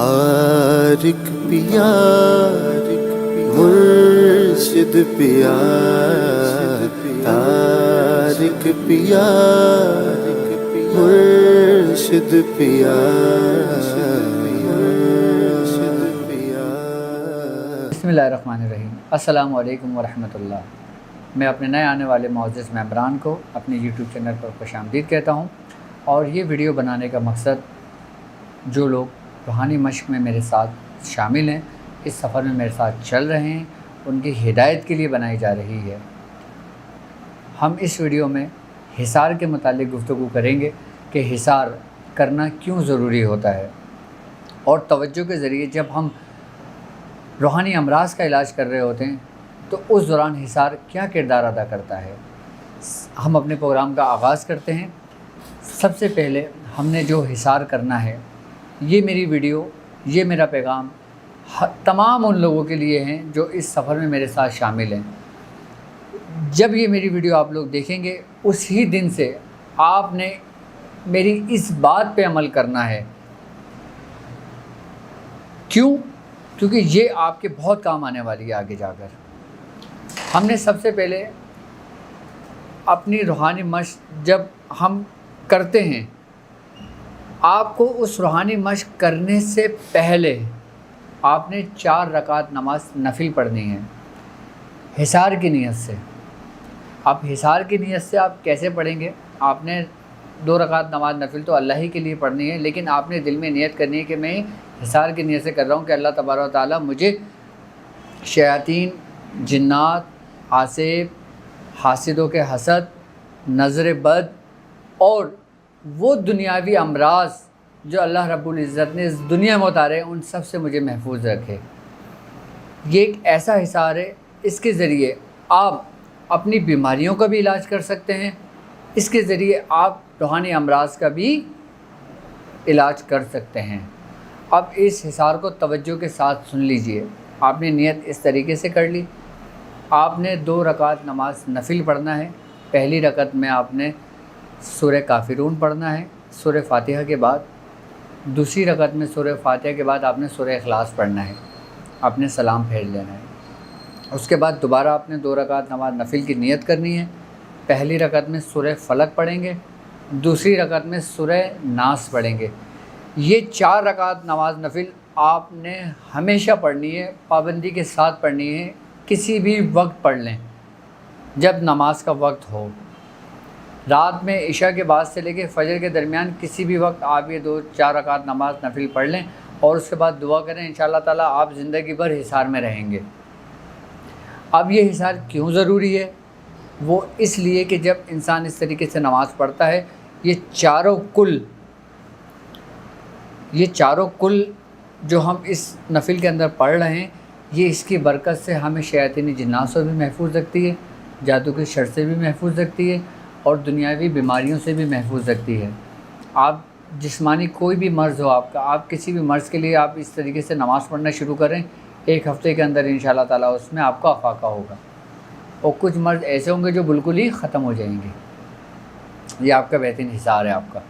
तारिक पिया मुर्शिद पिया तारिक पिया मुर्शिद पिया। बिस्मिल्लाहिर्रहमानिर्रहीम। अस्सलामु अलैकुम वरहमतुल्लाह। मैं अपने नए आने वाले मुअज़्ज़िज़ मेंबरान को अपने यूट्यूब चैनल पर खुशामदीद कहता हूँ। और ये वीडियो बनाने का मकसद जो लोग रूहानी मश्क में मेरे साथ शामिल हैं, इस सफ़र में मेरे साथ चल रहे हैं, उनकी हिदायत के लिए बनाई जा रही है। हम इस वीडियो में हिसार के मुतालिक गुफ्तगू करेंगे कि हिसार करना क्यों ज़रूरी होता है, और तवज्जो के ज़रिए जब हम रूहानी अमराज का इलाज कर रहे होते हैं तो उस दौरान हिसार क्या किरदार अदा करता है। हम अपने प्रोग्राम का आगाज़ करते हैं। सबसे पहले हमने जो हिसार करना है, ये मेरी वीडियो, ये मेरा पैगाम तमाम उन लोगों के लिए हैं जो इस सफ़र में मेरे साथ शामिल हैं। जब ये मेरी वीडियो आप लोग देखेंगे, उसी दिन से आपने मेरी इस बात पे अमल करना है। क्यों? क्योंकि ये आपके बहुत काम आने वाली है आगे जाकर। हमने सबसे पहले अपनी रूहानी मश्क जब हम करते हैं, आपको उस रूहानी मश्क करने से पहले आपने 4 रकात नमाज नफिल पढ़नी है हिसार की नीयत से। अब हिसार की नीयत से आप कैसे पढ़ेंगे? आपने 2 रकात नमाज नफिल तो अल्लाह ही के लिए पढ़नी है, लेकिन आपने दिल में नियत करनी है कि मैं हिसार की नीयत से कर रहा हूँ कि अल्लाह तबारक व तआला मुझे शयातीन, जिन्नात, आसिफ, हासिदों के हसद, नज़र बद और वो दुनियावी अमराज जो अल्लाह रब्बुल इज़्ज़त ने इस दुनिया में उतारे हैं, उन सब से मुझे महफूज रखे। ये एक ऐसा हिसार है, इसके ज़रिए आप अपनी बीमारियों का भी इलाज कर सकते हैं, इसके ज़रिए आप रूहानी अमराज का भी इलाज कर सकते हैं। अब इस हिसार को तवज्जो के साथ सुन लीजिए। आपने नियत इस तरीके से कर ली। आपने 2 रकात नमाज नफिल पढ़ना है। पहली रकत में आपने सूरह काफिरून पढ़ना है सूरह फातिहा के बाद। दूसरी रकत में सूरह फातिहा के बाद आपने सूरह इखलास पढ़ना है। आपने सलाम फेर लेना है। उसके बाद दोबारा आपने 2 रकात नमाज नफिल की नियत करनी है। पहली रकत में सूरह फलक पढ़ेंगे, दूसरी रकत में सूरह नास पढ़ेंगे। ये 4 रकात नमाज नफिल आपने हमेशा पढ़नी है, पाबंदी के साथ पढ़नी है। किसी भी वक्त पढ़ लें जब नमाज का वक्त हो। रात में इशा के बाद से लेकर फजर के दरमियान किसी भी वक्त आप ये 2-4 रकात नमाज नफिल पढ़ लें और उसके बाद दुआ करें। इंशाअल्लाह ताला आप ज़िंदगी भर हिसार में रहेंगे। अब ये हिसार क्यों ज़रूरी है? वो इसलिए कि जब इंसान इस तरीके से नमाज़ पढ़ता है, ये चारों कुल जो हम इस नफिल के अंदर पढ़ रहे हैं, ये इसकी बरकत से हमें शयातीनी जिन्नात से भी महफूज रखती है, जादू के शर से भी महफूज रखती है और दुनियावी बीमारियों से भी महफूज रखती है। आप जिस्मानी कोई भी मर्ज़ हो आपका, आप किसी भी मर्ज़ के लिए आप इस तरीके से नमाज़ पढ़ना शुरू करें, 1 हफ़्ते के अंदर इंशाअल्लाह ताला उसमें आपका अफाका होगा। और कुछ मर्ज़ ऐसे होंगे जो बिल्कुल ही ख़त्म हो जाएंगे। ये आपका बेहतरीन हिसार है आपका।